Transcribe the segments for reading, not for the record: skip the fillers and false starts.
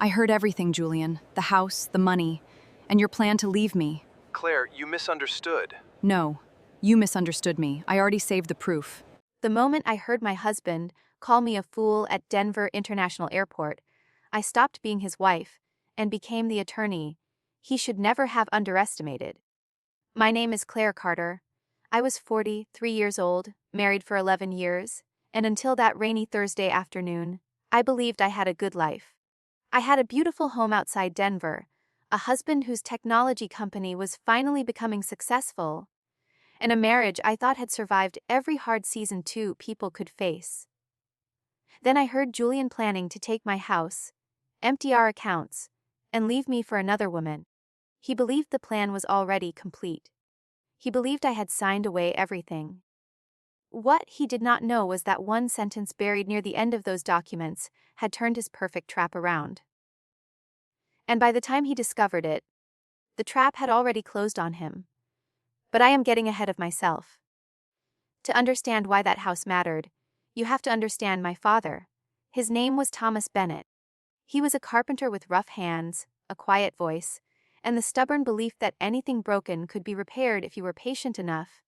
I heard everything, Julian. The house, the money, and your plan to leave me. Claire, you misunderstood. No, you misunderstood me. I already saved the proof. The moment I heard my husband call me a fool at Denver International Airport, I stopped being his wife and became the attorney he should never have underestimated. My name is Claire Carter. I was 43 years old, married for 11 years, and until that rainy Thursday afternoon, I believed I had a good life. I had a beautiful home outside Denver, a husband whose technology company was finally becoming successful, and a marriage I thought had survived every hard season two people could face. Then I heard Julian planning to take my house, empty our accounts, and leave me for another woman. He believed the plan was already complete. He believed I had signed away everything. What he did not know was that one sentence buried near the end of those documents had turned his perfect trap around. And by the time he discovered it, the trap had already closed on him. But I am getting ahead of myself. To understand why that house mattered, you have to understand my father. His name was Thomas Bennett. He was a carpenter with rough hands, a quiet voice, and the stubborn belief that anything broken could be repaired if you were patient enough.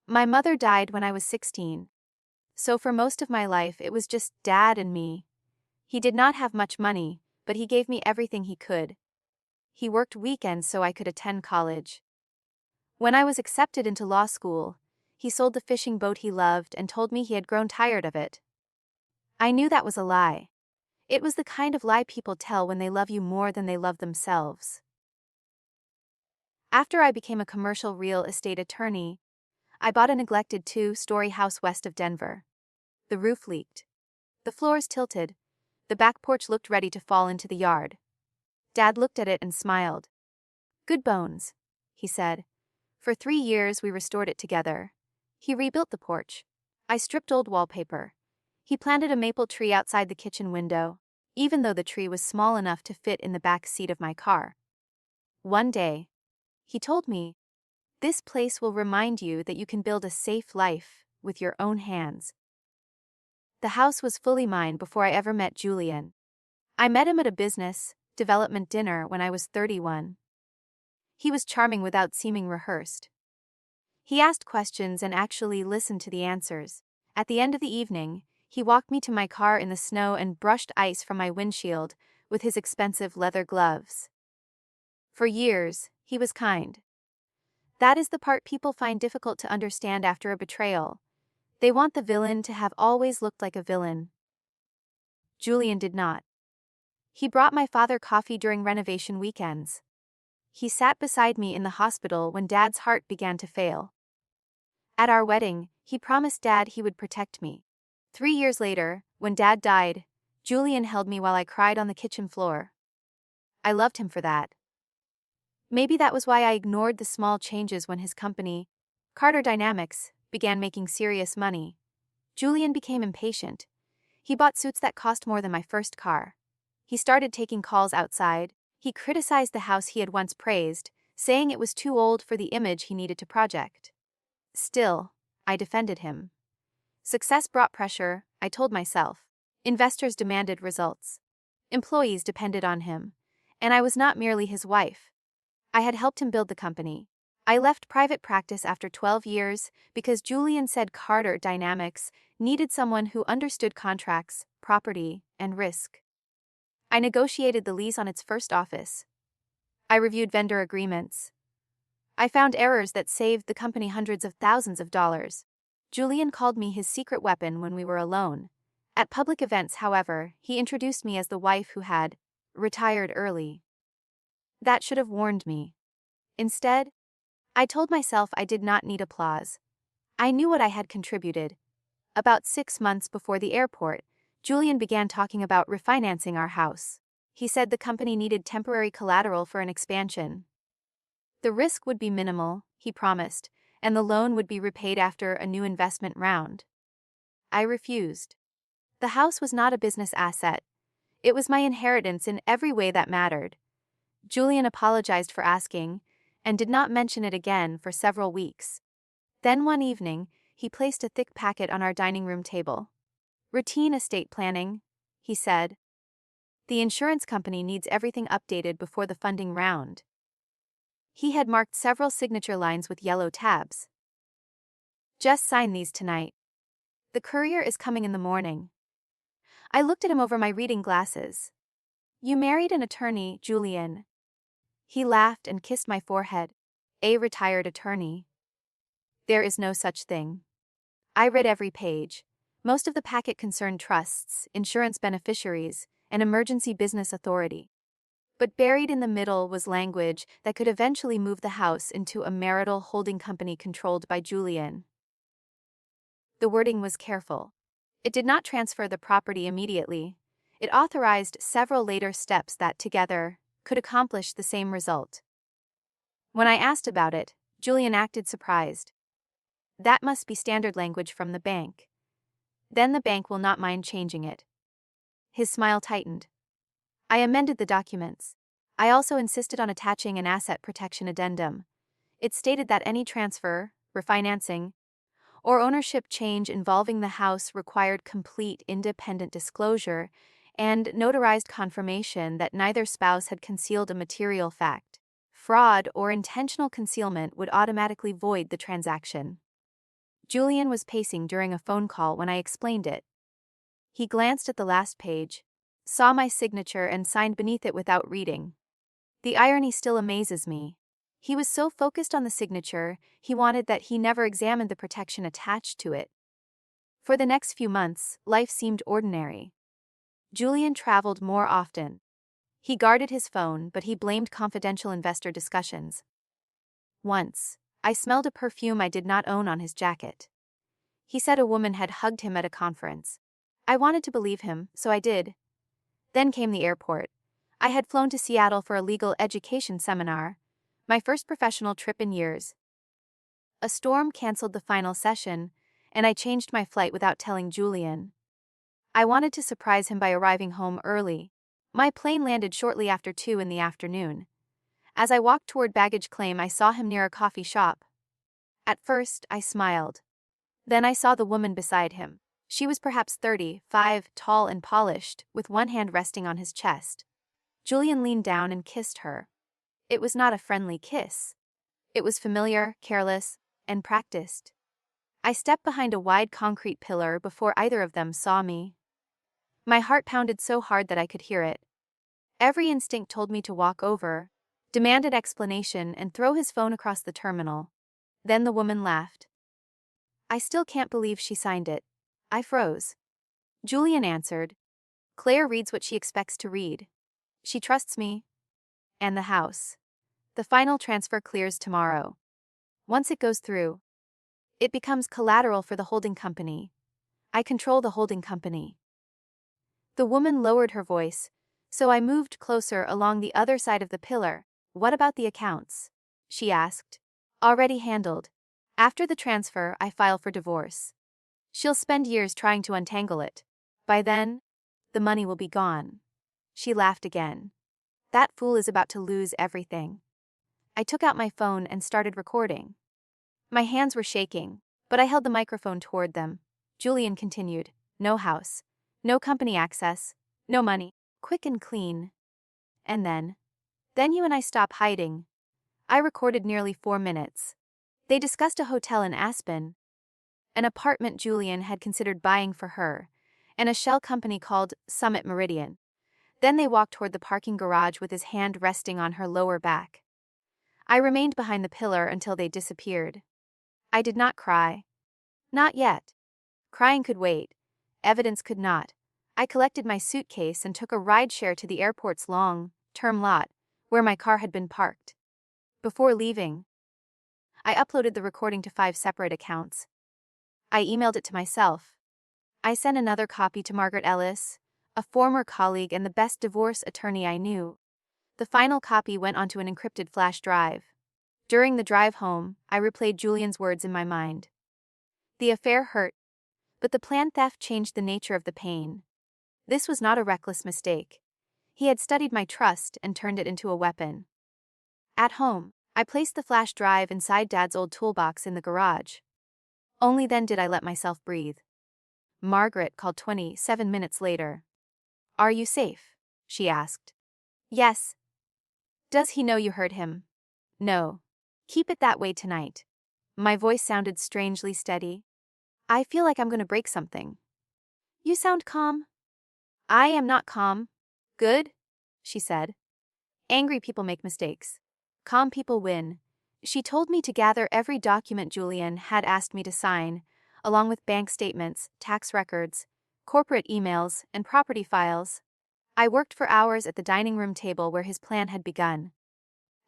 My mother died when I was 16, so for most of my life it was just Dad and me. He did not have much money, but he gave me everything he could. He worked weekends so I could attend college. When I was accepted into law school, he sold the fishing boat he loved and told me he had grown tired of it. I knew that was a lie. It was the kind of lie people tell when they love you more than they love themselves. After I became a commercial real estate attorney, I bought a neglected 2-story house west of Denver. The roof leaked. The floors tilted. The back porch looked ready to fall into the yard. Dad looked at it and smiled. "Good bones," he said. For 3 years we restored it together. He rebuilt the porch. I stripped old wallpaper. He planted a maple tree outside the kitchen window, even though the tree was small enough to fit in the back seat of my car. One day, he told me, "This place will remind you that you can build a safe life with your own hands." The house was fully mine before I ever met Julian. I met him at a business development dinner when I was 31. He was charming without seeming rehearsed. He asked questions and actually listened to the answers. At the end of the evening, he walked me to my car in the snow and brushed ice from my windshield with his expensive leather gloves. For years, he was kind. That is the part people find difficult to understand after a betrayal. They want the villain to have always looked like a villain. Julian did not. He brought my father coffee during renovation weekends. He sat beside me in the hospital when Dad's heart began to fail. At our wedding, he promised Dad he would protect me. 3 years later, when Dad died, Julian held me while I cried on the kitchen floor. I loved him for that. Maybe that was why I ignored the small changes when his company, Carter Dynamics, began making serious money. Julian became impatient. He bought suits that cost more than my first car. He started taking calls outside. He criticized the house he had once praised, saying it was too old for the image he needed to project. Still, I defended him. Success brought pressure, I told myself. Investors demanded results. Employees depended on him. And I was not merely his wife. I had helped him build the company. I left private practice after 12 years because Julian said Carter Dynamics needed someone who understood contracts, property, and risk. I negotiated the lease on its first office. I reviewed vendor agreements. I found errors that saved the company hundreds of thousands of dollars. Julian called me his secret weapon when we were alone. At public events, however, he introduced me as the wife who had retired early. That should have warned me. Instead, I told myself I did not need applause. I knew what I had contributed. About 6 months before the airport, Julian began talking about refinancing our house. He said the company needed temporary collateral for an expansion. The risk would be minimal, he promised, and the loan would be repaid after a new investment round. I refused. The house was not a business asset. It was my inheritance in every way that mattered. Julian apologized for asking, and did not mention it again for several weeks. Then one evening, he placed a thick packet on our dining room table. "Routine estate planning," he said. The insurance company needs everything updated before the funding round. He had marked several signature lines with yellow tabs. Just sign these tonight. The courier is coming in the morning. I looked at him over my reading glasses. You married an attorney, Julian. He laughed and kissed my forehead. A retired attorney. There is no such thing. I read every page. Most of the packet concerned trusts, insurance beneficiaries, and emergency business authority. But buried in the middle was language that could eventually move the house into a marital holding company controlled by Julian. The wording was careful. It did not transfer the property immediately. It authorized several later steps that, together, could accomplish the same result. When I asked about it, Julian acted surprised. That must be standard language from the bank. Then the bank will not mind changing it. His smile tightened. I amended the documents. I also insisted on attaching an asset protection addendum. It stated that any transfer, refinancing, or ownership change involving the house required complete independent disclosure and notarized confirmation that neither spouse had concealed a material fact. Fraud or intentional concealment would automatically void the transaction. Julian was pacing during a phone call when I explained it. He glanced at the last page, saw my signature and signed beneath it without reading. The irony still amazes me. He was so focused on the signature, he wanted that he never examined the protection attached to it. For the next few months, life seemed ordinary. Julian traveled more often. He guarded his phone, but he blamed confidential investor discussions. Once, I smelled a perfume I did not own on his jacket. He said a woman had hugged him at a conference. I wanted to believe him, so I did. Then came the airport. I had flown to Seattle for a legal education seminar, my first professional trip in years. A storm canceled the final session, and I changed my flight without telling Julian. I wanted to surprise him by arriving home early. My plane landed shortly after 2 in the afternoon. As I walked toward baggage claim, I saw him near a coffee shop. At first, I smiled. Then I saw the woman beside him. She was perhaps 35, tall and polished, with one hand resting on his chest. Julian leaned down and kissed her. It was not a friendly kiss. It was familiar, careless, and practiced. I stepped behind a wide concrete pillar before either of them saw me. My heart pounded so hard that I could hear it. Every instinct told me to walk over, demand an explanation, and throw his phone across the terminal. Then the woman laughed. I still can't believe she signed it. I froze. Julian answered. Claire reads what she expects to read. She trusts me. And the house. The final transfer clears tomorrow. Once it goes through, it becomes collateral for the holding company. I control the holding company. The woman lowered her voice, so I moved closer along the other side of the pillar. What about the accounts? She asked. Already handled. After the transfer, I file for divorce. She'll spend years trying to untangle it. By then, the money will be gone. She laughed again. That fool is about to lose everything. I took out my phone and started recording. My hands were shaking, but I held the microphone toward them. Julian continued. No house. No company access. No money. Quick and clean. And then you and I stop hiding. I recorded nearly 4 minutes. They discussed a hotel in Aspen, an apartment Julian had considered buying for her, and a shell company called Summit Meridian. Then they walked toward the parking garage with his hand resting on her lower back. I remained behind the pillar until they disappeared. I did not cry. Not yet. Crying could wait. Evidence could not. I collected my suitcase and took a rideshare to the airport's long-term lot, where my car had been parked. Before leaving, I uploaded the recording to 5 separate accounts. I emailed it to myself. I sent another copy to Margaret Ellis, a former colleague and the best divorce attorney I knew. The final copy went onto an encrypted flash drive. During the drive home, I replayed Julian's words in my mind. The affair hurt, but the planned theft changed the nature of the pain. This was not a reckless mistake. He had studied my trust and turned it into a weapon. At home, I placed the flash drive inside Dad's old toolbox in the garage. Only then did I let myself breathe. Margaret called 27 minutes later. Are you safe? she asked. Yes. Does he know you heard him? No. Keep it that way tonight. My voice sounded strangely steady. I feel like I'm going to break something. You sound calm. I am not calm. Good, she said. Angry people make mistakes. Calm people win. She told me to gather every document Julian had asked me to sign, along with bank statements, tax records, corporate emails, and property files. I worked for hours at the dining room table where his plan had begun.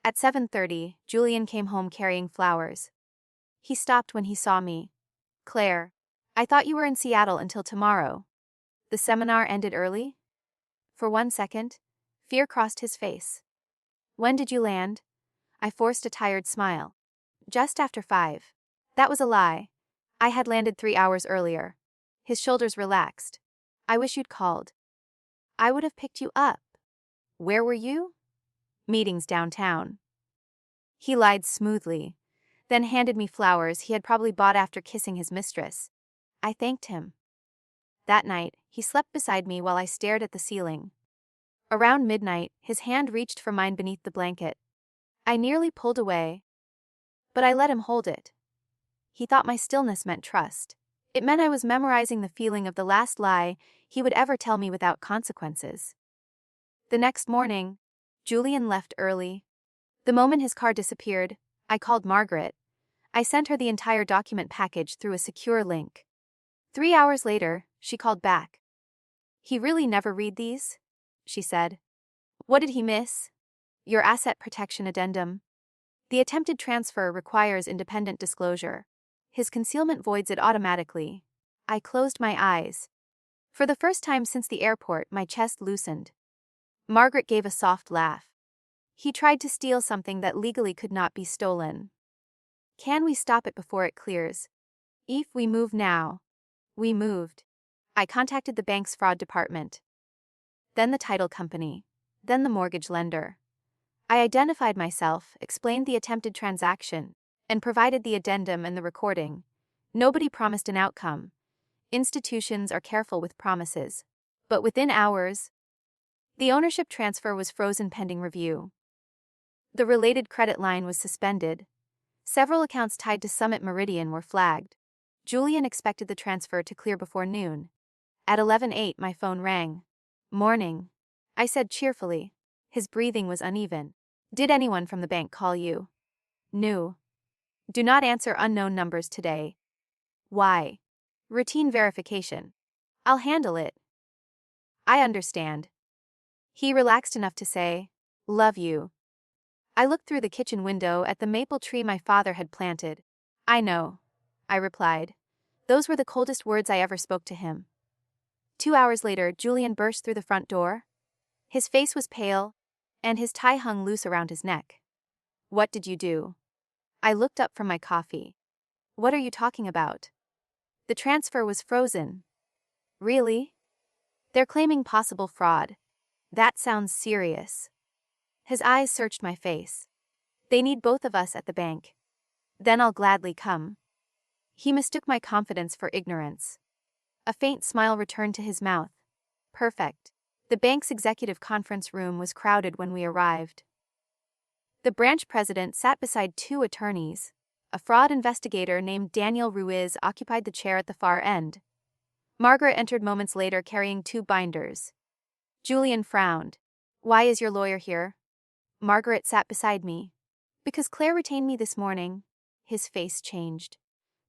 At 7:30, Julian came home carrying flowers. He stopped when he saw me. Claire, I thought you were in Seattle until tomorrow. The seminar ended early? For 1 second, fear crossed his face. When did you land? I forced a tired smile. Just after 5. That was a lie. I had landed 3 hours earlier. His shoulders relaxed. I wish you'd called. I would have picked you up. Where were you? Meetings downtown. He lied smoothly, then handed me flowers he had probably bought after kissing his mistress. I thanked him. That night, he slept beside me while I stared at the ceiling. Around midnight, his hand reached for mine beneath the blanket. I nearly pulled away, but I let him hold it. He thought my stillness meant trust. It meant I was memorizing the feeling of the last lie he would ever tell me without consequences. The next morning, Julian left early. The moment his car disappeared, I called Margaret. I sent her the entire document package through a secure link. 3 hours later, she called back. He really never read these? She said. What did he miss? Your asset protection addendum. The attempted transfer requires independent disclosure. His concealment voids it automatically. I closed my eyes. For the first time since the airport, my chest loosened. Margaret gave a soft laugh. He tried to steal something that legally could not be stolen. Can we stop it before it clears? If we move now. We moved. I contacted the bank's fraud department. Then the title company. Then the mortgage lender. I identified myself, explained the attempted transaction, and provided the addendum and the recording. Nobody promised an outcome. Institutions are careful with promises. But within hours, the ownership transfer was frozen pending review. The related credit line was suspended. Several accounts tied to Summit Meridian were flagged. Julian expected the transfer to clear before noon. At 11:08, my phone rang. Morning, I said cheerfully. His breathing was uneven. Did anyone from the bank call you? No. Do not answer unknown numbers today. Why? Routine verification. I'll handle it. I understand. He relaxed enough to say, love you. I looked through the kitchen window at the maple tree my father had planted. I know, I replied. Those were the coldest words I ever spoke to him. 2 hours later, Julian burst through the front door. His face was pale, and his tie hung loose around his neck. What did you do? I looked up from my coffee. What are you talking about? The transfer was frozen. Really? They're claiming possible fraud. That sounds serious. His eyes searched my face. They need both of us at the bank. Then I'll gladly come. He mistook my confidence for ignorance. A faint smile returned to his mouth. Perfect. The bank's executive conference room was crowded when we arrived. The branch president sat beside 2 attorneys. A fraud investigator named Daniel Ruiz occupied the chair at the far end. Margaret entered moments later carrying 2 binders. Julian frowned. Why is your lawyer here? Margaret sat beside me. Because Claire retained me this morning. His face changed.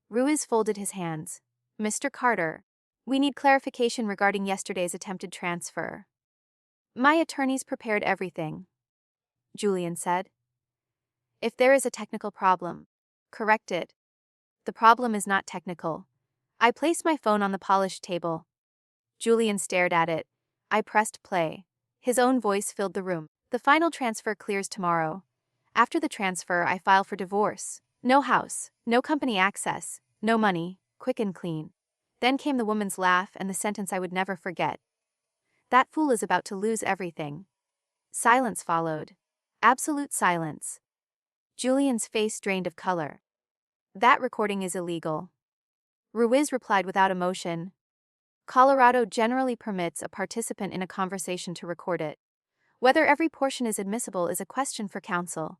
Ruiz folded his hands. Mr. Carter, we need clarification regarding yesterday's attempted transfer. My attorneys prepared everything, Julian said. If there is a technical problem, correct it. The problem is not technical. I placed my phone on the polished table. Julian stared at it. I pressed play. His own voice filled the room. The final transfer clears tomorrow. After the transfer, I file for divorce. No house, no company access, no money, quick and clean. Then came the woman's laugh and the sentence I would never forget. That fool is about to lose everything. Silence followed. Absolute silence. Julian's face drained of color. That recording is illegal. Ruiz replied without emotion. Colorado generally permits a participant in a conversation to record it. Whether every portion is admissible is a question for counsel.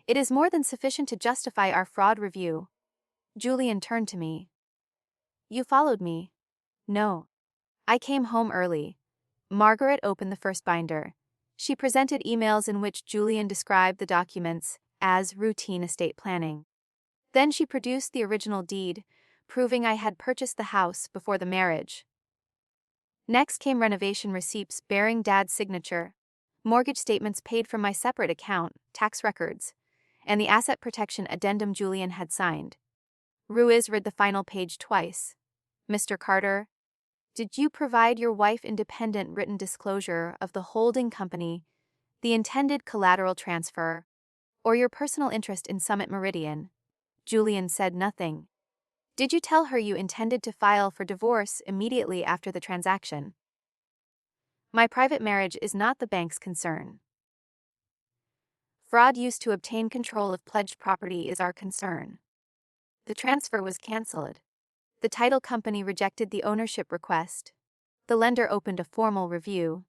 It is more than sufficient to justify our fraud review. Julian turned to me. You followed me? No. I came home early. Margaret opened the first binder. She presented emails in which Julian described the documents as routine estate planning. Then she produced the original deed, proving I had purchased the house before the marriage. Next came renovation receipts bearing Dad's signature, mortgage statements paid from my separate account, tax records, and the asset protection addendum Julian had signed. Ruiz read the final page twice. Mr. Carter, did you provide your wife independent written disclosure of the holding company, the intended collateral transfer, or your personal interest in Summit Meridian? Julian said nothing. Did you tell her you intended to file for divorce immediately after the transaction? My private marriage is not the bank's concern. Fraud used to obtain control of pledged property is our concern. The transfer was canceled. The title company rejected the ownership request. The lender opened a formal review.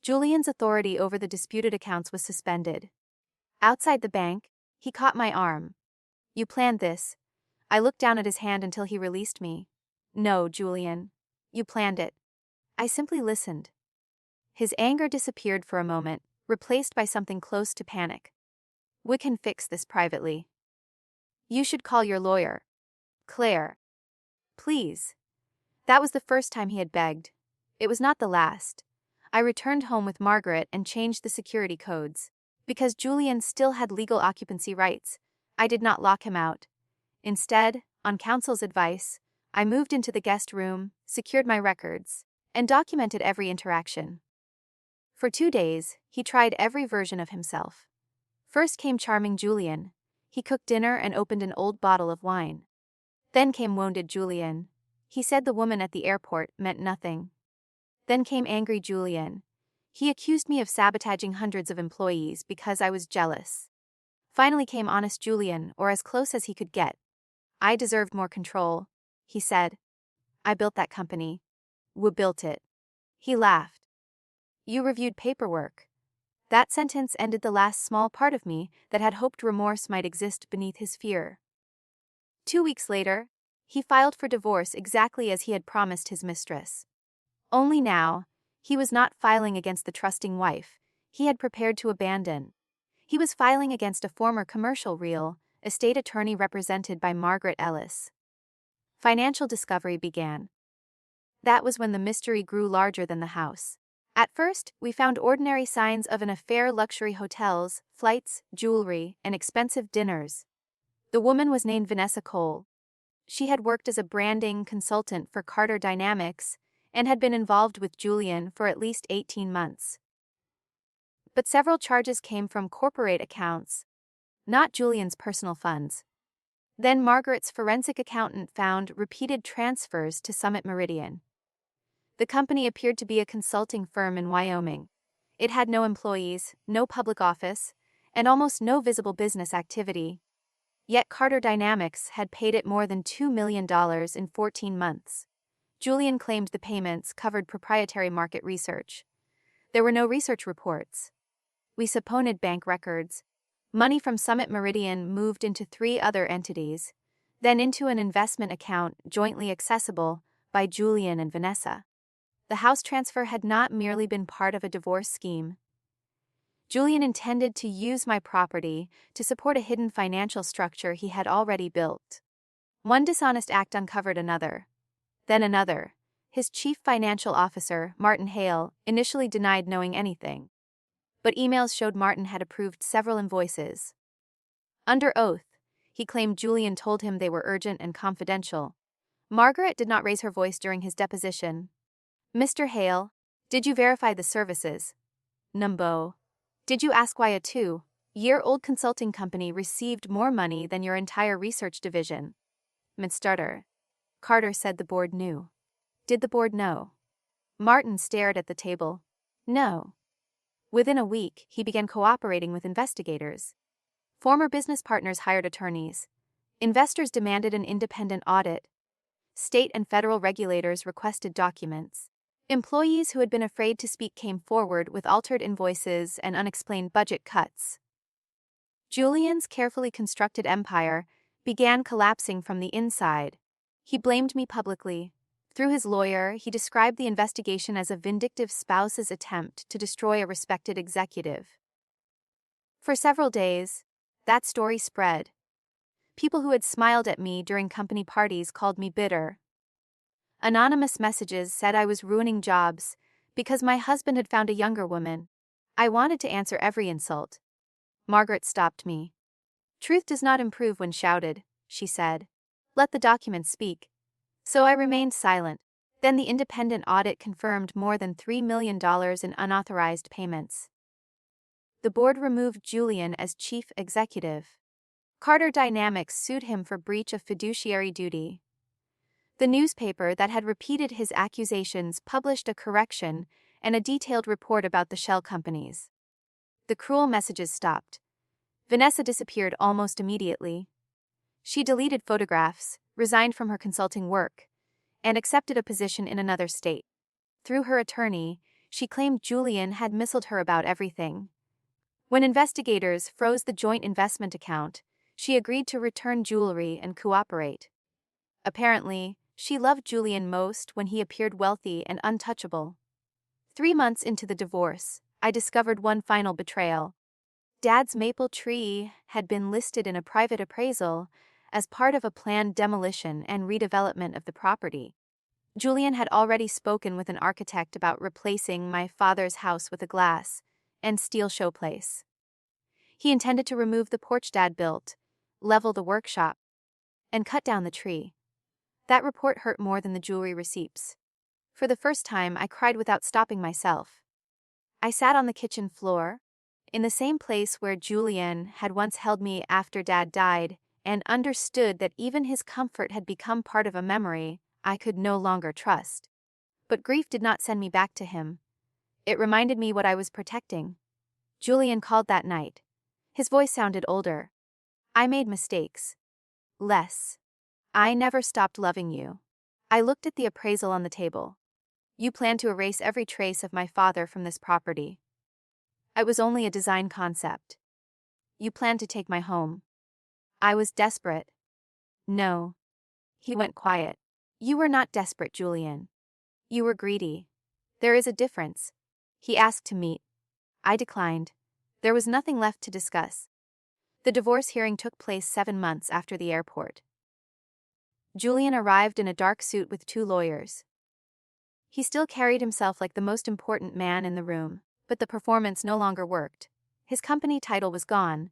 Julian's authority over the disputed accounts was suspended. Outside the bank, he caught my arm. You planned this. I looked down at his hand until he released me. No, Julian. You planned it. I simply listened. His anger disappeared for a moment, replaced by something close to panic. We can fix this privately. You should call your lawyer. Claire. Please. That was the first time he had begged. It was not the last. I returned home with Margaret and changed the security codes. Because Julian still had legal occupancy rights, I did not lock him out. Instead, on counsel's advice, I moved into the guest room, secured my records, and documented every interaction. For 2 days, he tried every version of himself. First came charming Julian. He cooked dinner and opened an old bottle of wine. Then came wounded Julian. He said the woman at the airport meant nothing. Then came angry Julian. He accused me of sabotaging hundreds of employees because I was jealous. Finally came honest Julian, or as close as he could get. I deserved more control, he said. I built that company. We built it. He laughed. You reviewed paperwork. That sentence ended the last small part of me that had hoped remorse might exist beneath his fear. 2 weeks later, he filed for divorce exactly as he had promised his mistress. Only now, he was not filing against the trusting wife he had prepared to abandon. He was filing against a former commercial real estate attorney represented by Margaret Ellis. Financial discovery began. That was when the mystery grew larger than the house. At first, we found ordinary signs of an affair: luxury hotels, flights, jewelry, and expensive dinners. The woman was named Vanessa Cole. She had worked as a branding consultant for Carter Dynamics and had been involved with Julian for at least 18 months. But several charges came from corporate accounts, not Julian's personal funds. Then Margaret's forensic accountant found repeated transfers to Summit Meridian. The company appeared to be a consulting firm in Wyoming. It had no employees, no public office, and almost no visible business activity. Yet Carter Dynamics had paid it more than $2 million in 14 months. Julian claimed the payments covered proprietary market research. There were no research reports. We subpoenaed bank records. Money from Summit Meridian moved into 3 other entities, then into an investment account jointly accessible by Julian and Vanessa. The house transfer had not merely been part of a divorce scheme. Julian intended to use my property to support a hidden financial structure he had already built. One dishonest act uncovered another. Then another. His chief financial officer, Martin Hale, initially denied knowing anything. But emails showed Martin had approved several invoices. Under oath, he claimed Julian told him they were urgent and confidential. Margaret did not raise her voice during his deposition. Mr. Hale, did you verify the services? Numbo. Did you ask why a 2-year-old consulting company received more money than your entire research division? Midstarter. Carter said the board knew. Did the board know? Martin stared at the table. No. Within a week, he began cooperating with investigators. Former business partners hired attorneys. Investors demanded an independent audit. State and federal regulators requested documents. Employees who had been afraid to speak came forward with altered invoices and unexplained budget cuts. Julian's carefully constructed empire began collapsing from the inside. He blamed me publicly. Through his lawyer, he described the investigation as a vindictive spouse's attempt to destroy a respected executive. For several days, that story spread. People who had smiled at me during company parties called me bitter. Anonymous messages said I was ruining jobs because my husband had found a younger woman. I wanted to answer every insult. Margaret stopped me. "Truth does not improve when shouted," she said. "Let the documents speak." So I remained silent. Then the independent audit confirmed more than $3 million in unauthorized payments. The board removed Julian as chief executive. Carter Dynamics sued him for breach of fiduciary duty. The newspaper that had repeated his accusations published a correction and a detailed report about the shell companies. The cruel messages stopped. Vanessa disappeared almost immediately. She deleted photographs, resigned from her consulting work, and accepted a position in another state. Through her attorney, she claimed Julian had misled her about everything. When investigators froze the joint investment account, she agreed to return jewelry and cooperate. Apparently, she loved Julian most when he appeared wealthy and untouchable. 3 months into the divorce, I discovered one final betrayal. Dad's maple tree had been listed in a private appraisal as part of a planned demolition and redevelopment of the property. Julian had already spoken with an architect about replacing my father's house with a glass and steel showplace. He intended to remove the porch Dad built, level the workshop, and cut down the tree. That report hurt more than the jewelry receipts. For the first time, I cried without stopping myself. I sat on the kitchen floor, in the same place where Julian had once held me after Dad died, and understood that even his comfort had become part of a memory I could no longer trust. But grief did not send me back to him. It reminded me what I was protecting. Julian called that night. His voice sounded older. "I made mistakes. Less. I never stopped loving you." I looked at the appraisal on the table. "You plan to erase every trace of my father from this property." "It was only a design concept." "You plan to take my home." I was desperate. "No." He went quiet. "You were not desperate, Julian. You were greedy. There is a difference." He asked to meet. I declined. There was nothing left to discuss. The divorce hearing took place 7 months after the airport. Julian arrived in a dark suit with 2 lawyers. He still carried himself like the most important man in the room, but the performance no longer worked. His company title was gone.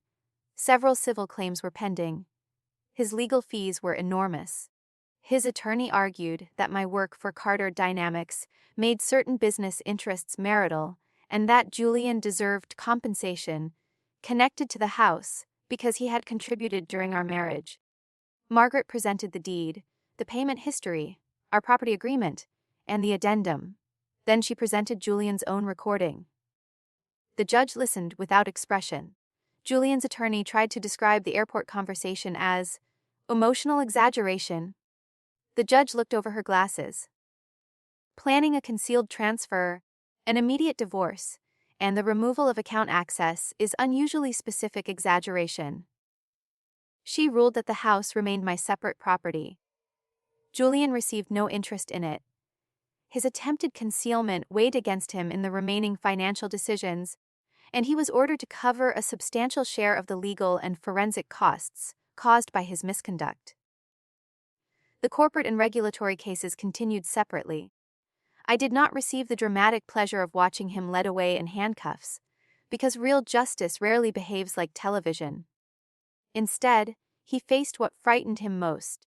Several civil claims were pending. His legal fees were enormous. His attorney argued that my work for Carter Dynamics made certain business interests marital, and that Julian deserved compensation connected to the house because he had contributed during our marriage. Margaret presented the deed, the payment history, our property agreement, and the addendum. Then she presented Julian's own recording. The judge listened without expression. Julian's attorney tried to describe the airport conversation as emotional exaggeration. The judge looked over her glasses. Planning a concealed transfer, an immediate divorce, and the removal of account access is unusually specific exaggeration. She ruled that the house remained my separate property. Julian received no interest in it. His attempted concealment weighed against him in the remaining financial decisions, and he was ordered to cover a substantial share of the legal and forensic costs caused by his misconduct. The corporate and regulatory cases continued separately. I did not receive the dramatic pleasure of watching him led away in handcuffs, because real justice rarely behaves like television. Instead, he faced what frightened him most: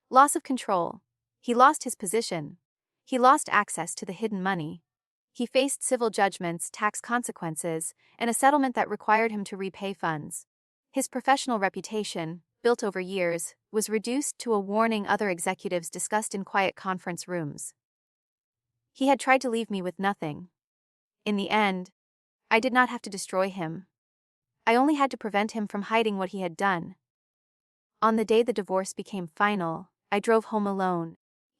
loss of control. He lost his position. He lost access to the hidden money. He faced civil judgments, tax consequences, and a settlement that required him to repay funds. His professional reputation, built over years, was reduced to a warning other executives discussed in quiet conference rooms. He had tried to leave me with nothing. In the end, I did not have to destroy him. I only had to prevent him from hiding what he had done. On the day the divorce became final, I drove home alone.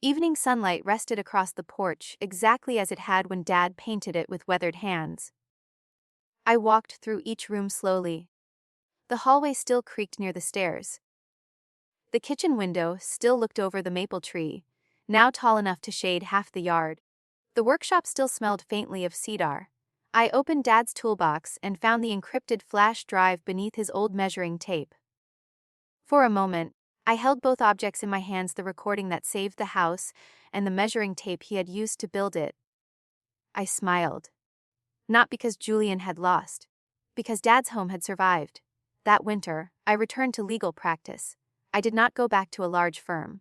Evening sunlight rested across the porch exactly as it had when Dad painted it with weathered hands. I walked through each room slowly. The hallway still creaked near the stairs. The kitchen window still looked over the maple tree, now tall enough to shade half the yard. The workshop still smelled faintly of cedar. I opened Dad's toolbox and found the encrypted flash drive beneath his old measuring tape. For a moment, I held both objects in my hands, the recording that saved the house and the measuring tape he had used to build it. I smiled. Not because Julian had lost, because Dad's home had survived. That winter, I returned to legal practice. I did not go back to a large firm.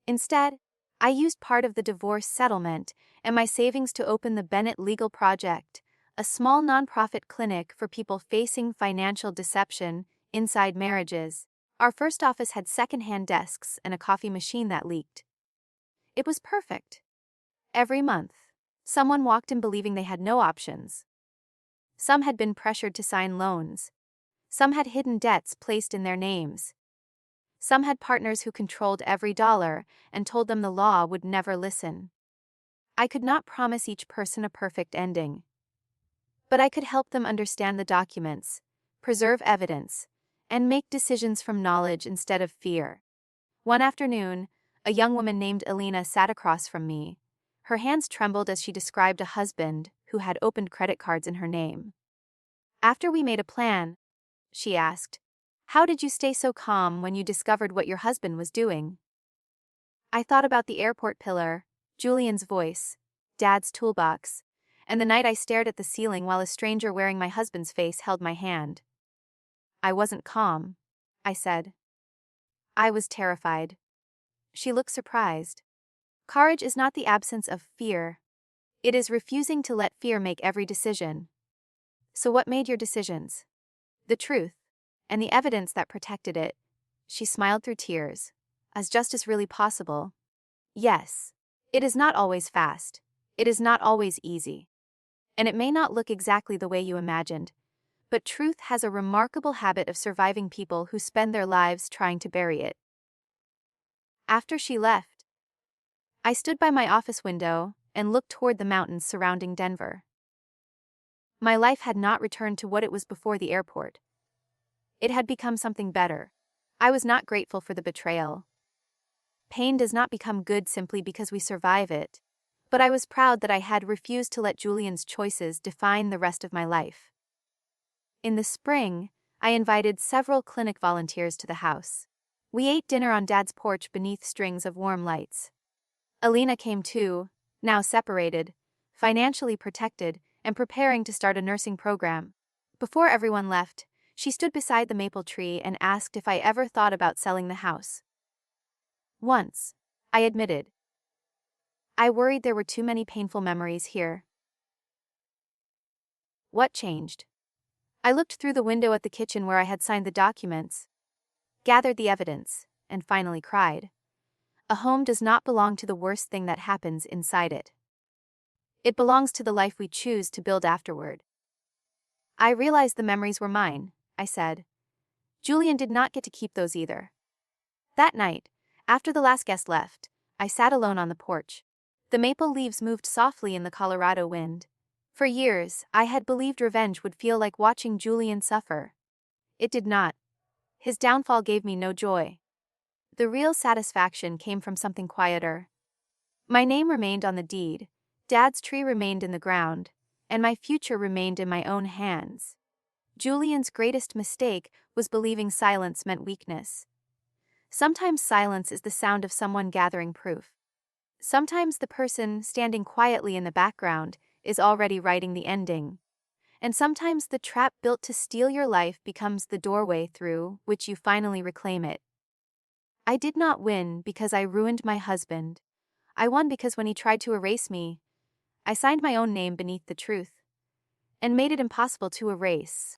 Instead, I used part of the divorce settlement and my savings to open the Bennett Legal Project, a small nonprofit clinic for people facing financial deception inside marriages. Our first office had second-hand desks and a coffee machine that leaked. It was perfect. Every month, someone walked in believing they had no options. Some had been pressured to sign loans. Some had hidden debts placed in their names. Some had partners who controlled every dollar and told them the law would never listen. I could not promise each person a perfect ending. But I could help them understand the documents, preserve evidence, and make decisions from knowledge instead of fear. One afternoon, a young woman named Alina sat across from me. Her hands trembled as she described a husband who had opened credit cards in her name. After we made a plan, she asked, "How did you stay so calm when you discovered what your husband was doing?" I thought about the airport pillar, Julian's voice, Dad's toolbox, and the night I stared at the ceiling while a stranger wearing my husband's face held my hand. I wasn't calm, I said. I was terrified. She looked surprised. Courage is not the absence of fear. It is refusing to let fear make every decision. So what made your decisions? The truth, and the evidence that protected it. She smiled through tears. Is justice really possible? Yes. It is not always fast. It is not always easy. And it may not look exactly the way you imagined. But truth has a remarkable habit of surviving people who spend their lives trying to bury it. After she left, I stood by my office window and looked toward the mountains surrounding Denver. My life had not returned to what it was before the airport. It had become something better. I was not grateful for the betrayal. Pain does not become good simply because we survive it. But I was proud that I had refused to let Julian's choices define the rest of my life. In the spring, I invited several clinic volunteers to the house. We ate dinner on Dad's porch beneath strings of warm lights. Alina came too, now separated, financially protected, and preparing to start a nursing program. Before everyone left, she stood beside the maple tree and asked if I ever thought about selling the house. Once, I admitted. I worried there were too many painful memories here. What changed? I looked through the window at the kitchen where I had signed the documents, gathered the evidence, and finally cried. A home does not belong to the worst thing that happens inside it. It belongs to the life we choose to build afterward. I realized the memories were mine, I said. Julian did not get to keep those either. That night, after the last guest left, I sat alone on the porch. The maple leaves moved softly in the Colorado wind. For years, I had believed revenge would feel like watching Julian suffer. It did not. His downfall gave me no joy. The real satisfaction came from something quieter. My name remained on the deed, Dad's tree remained in the ground, and my future remained in my own hands. Julian's greatest mistake was believing silence meant weakness. Sometimes silence is the sound of someone gathering proof. Sometimes the person standing quietly in the background is already writing the ending. And sometimes the trap built to steal your life becomes the doorway through which you finally reclaim it. I did not win because I ruined my husband. I won because when he tried to erase me, I signed my own name beneath the truth and made it impossible to erase.